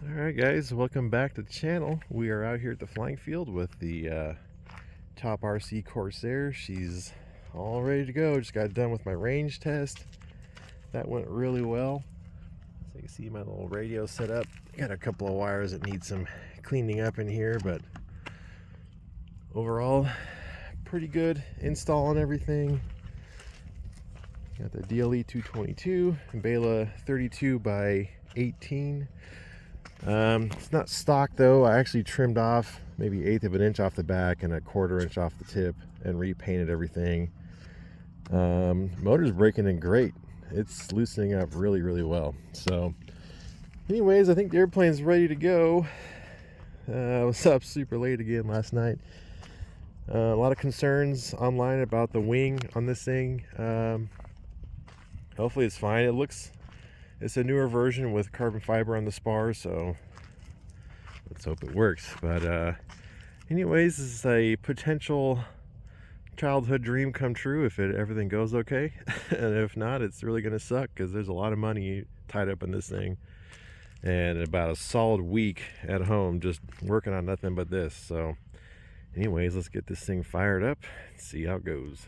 Alright guys, welcome back to the channel. We are out here at the flying field with the Top RC Corsair. She's all ready to go. Just got done with my range test. That went really well. So you can see my little radio set up. Got a couple of wires that need some cleaning up in here, but overall pretty good install on everything. Got the DLE 222 and Bela 32 by 18. It's not stock though. I actually trimmed off maybe 1/8 of an inch off the back and a 1/4 inch off the tip and repainted everything. Motor's breaking in great. It's loosening up really well. So anyways, I think the airplane's ready to go. I was up super late again last night. A lot of concerns online about the wing on this thing. Hopefully it's fine. It's a newer version with carbon fiber on the spar, so let's hope it works. But anyways, this is a potential childhood dream come true if everything goes okay. And if not, it's really gonna suck because there's a lot of money tied up in this thing and about a solid week at home just working on nothing but this. So anyways, let's get this thing fired up and see how it goes.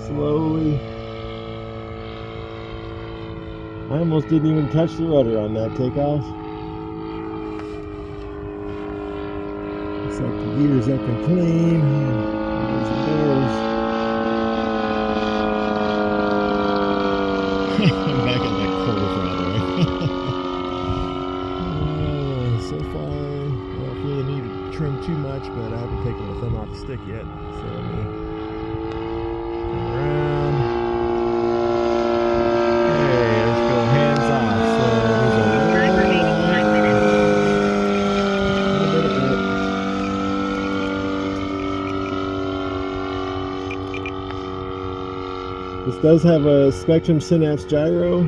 Slowly. I almost didn't even touch the rudder on that takeoff. Looks like the gear's up and clean. There's the doors. I'm back at like quarter throttle. So far, I don't feel the need to trim too much, but I haven't taken the thumb off the stick yet. So let me come around. Okay, let's go hands off. So there's a little bit of it. This does have a Spektrum Synapse gyro,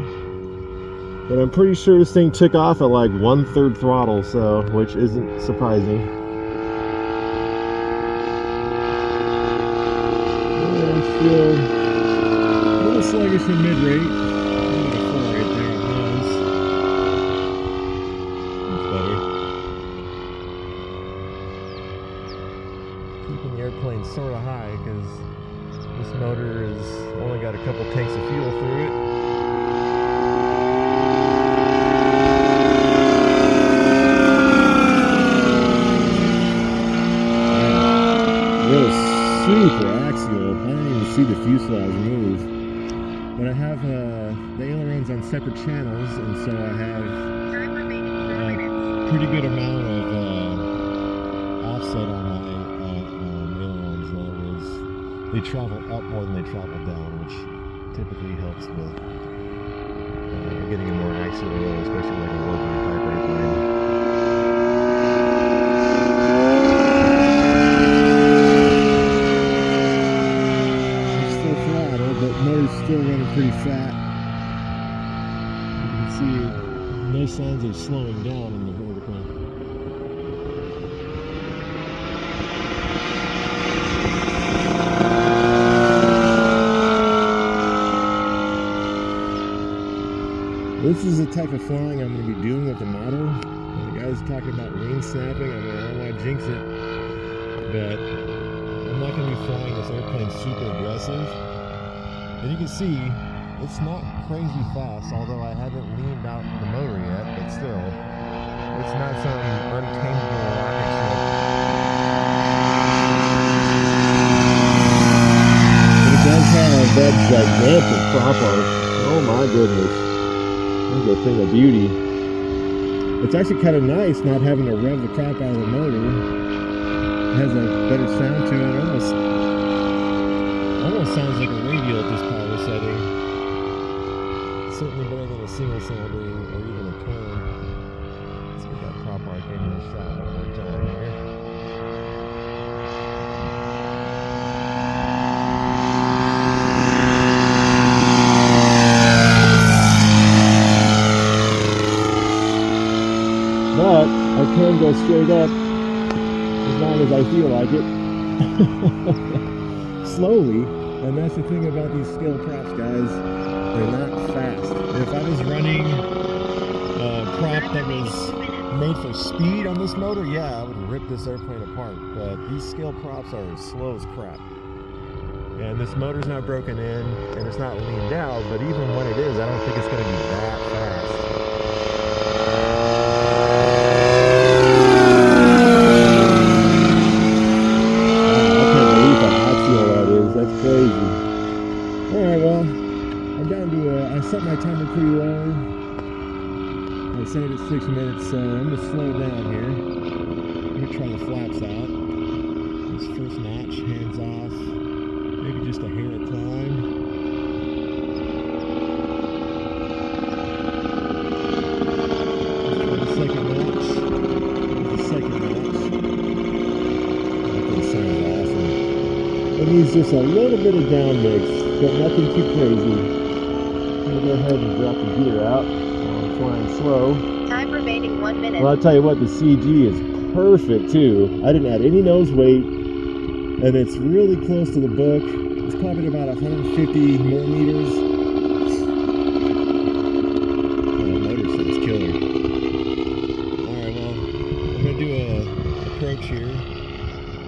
but I'm pretty sure this thing took off at like 1/3 throttle, so which isn't surprising. Still a little sluggish in mid-rate. Maybe a 4 right there on those. That's better. Keeping the airplane sort of high because this motor has only got a couple tanks of fuel through it. Super axial. I don't even see the fuselage move. But I have the ailerons on separate channels, and so I have a pretty good amount of offset on my ailerons. In other words, they travel up more than they travel down, which typically helps with getting a more axial roll, especially like a warbird type airplane. Still running pretty fat. You can see no signs of slowing down in the vertical. This is the type of flying I'm going to be doing with the model. When the guy's talking about wing snapping, I mean, I don't want to jinx it, but I'm not going to be flying this airplane super aggressive. And you can see, it's not crazy fast, although I haven't leaned out the motor yet, but still, it's not some untamable rocket ship. But it does have that gigantic prop arc. Oh my goodness. That's a thing of beauty. It's actually kind of nice not having to rev the crap out of the motor. It has a better sound to it. Almost sounds like a radio at this power setting. Certainly better than a single cylinder or even a twin. Let's get that prop arc in the shot one more time here. But I can go straight up as long as I feel like it. Slowly, and that's the thing about these scale props, guys. They're not fast. If I was running a prop that was made for speed on this motor, yeah, I would rip this airplane apart. But these scale props are as slow as crap. And this motor's not broken in, and it's not leaned out, but even when it is, I don't think it's going to be that fast. That's crazy. Alright, well, I'm down to, I set my timer pretty low. I set it at 6 minutes, so I'm going to slow down here. I'm going to try the flaps out. This first notch, hands off. Maybe just a hair of climb. Let's try the second notch. The second notch. That sounds awesome. It needs just a little bit of down mix, but nothing too crazy. I'm going to go ahead and drop the gear out while I'm flying slow. Time remaining 1 minute. Well, I'll tell you what, the CG is perfect too. I didn't add any nose weight, and it's really close to the book. It's probably about 150 millimeters. Oh, the motor sounds killer. Alright, well, I'm going to do a approach here.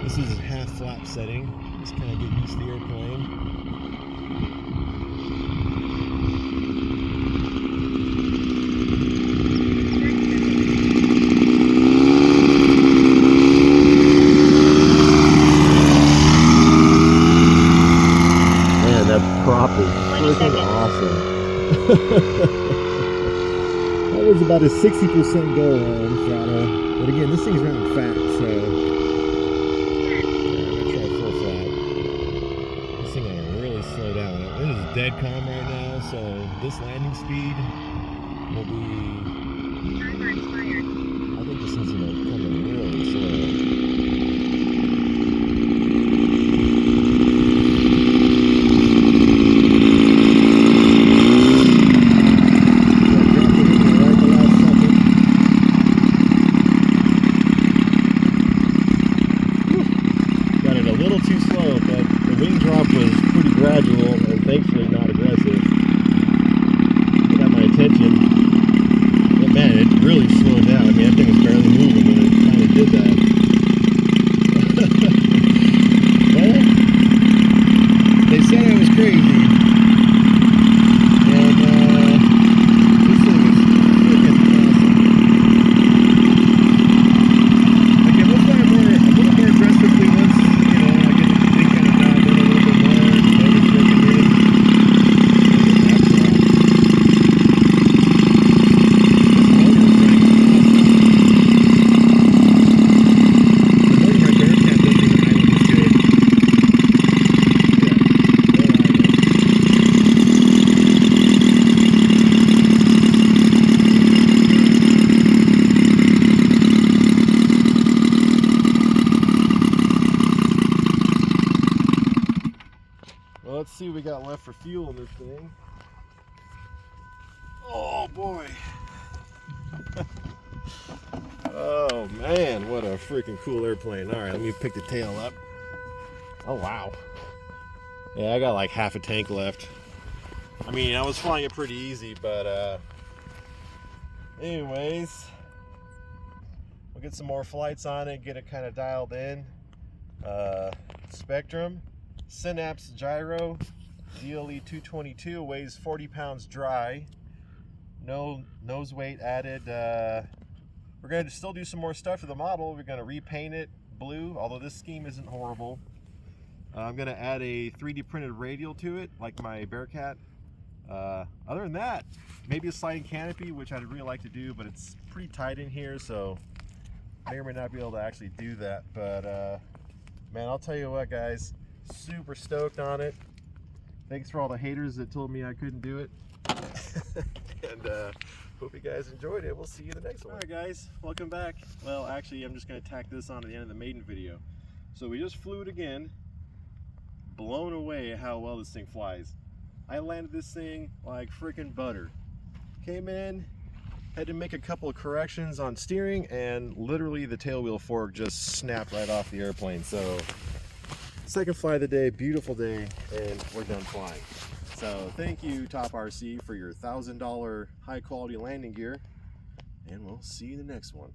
This is half flap setting. Just kind of get used to the airplane. Man, that prop is freaking awesome. That was about a 60% go around throttle. But again, this thing's running fast, so dead calm right now, so this landing speed will be, Timer expired. I think this thing's going to come in really slow. Got it a little too slow, but the wing drop was pretty gradual and thankfully not aggressive. It got my attention. But man, it really slowed down. I mean, that thing was barely moving when it kind of did that. Well, they said I was crazy. And this thing is freaking awesome. Again, we'll fly a little more aggressively once, you know, I get the thing kind of dialed in a little bit more. The motor's broken in. Well, let's see what we got left for fuel in this thing. Oh boy. Oh man, what a freaking cool airplane. All right, let me pick the tail up. Oh wow. Yeah, I got like half a tank left. I mean, I was flying it pretty easy, but Anyways, we'll get some more flights on it, get it kind of dialed in. Spektrum, Synapse gyro, DLE 222, weighs 40 pounds dry. No nose weight added. We're going to still do some more stuff to the model. We're going to repaint it blue, although this scheme isn't horrible. I'm going to add a 3D printed radial to it, like my Bearcat. Other than that, maybe a sliding canopy, which I'd really like to do, but it's pretty tight in here, so I may or may not be able to actually do that. But man, I'll tell you what, guys, super stoked on it. Thanks for all the haters that told me I couldn't do it. And hope you guys enjoyed it. We'll see you in the next one. All right, guys, welcome back. Well, actually, I'm just going to tack this on at the end of the Maiden video. So we just flew it again. Blown away how well this thing flies. I landed this thing like freaking butter. Came in, had to make a couple of corrections on steering, and literally the tail wheel fork just snapped right off the airplane. So second fly of the day, beautiful day, and we're done flying. So thank you, Top RC, for your $1,000 high quality landing gear, and we'll see you in the next one.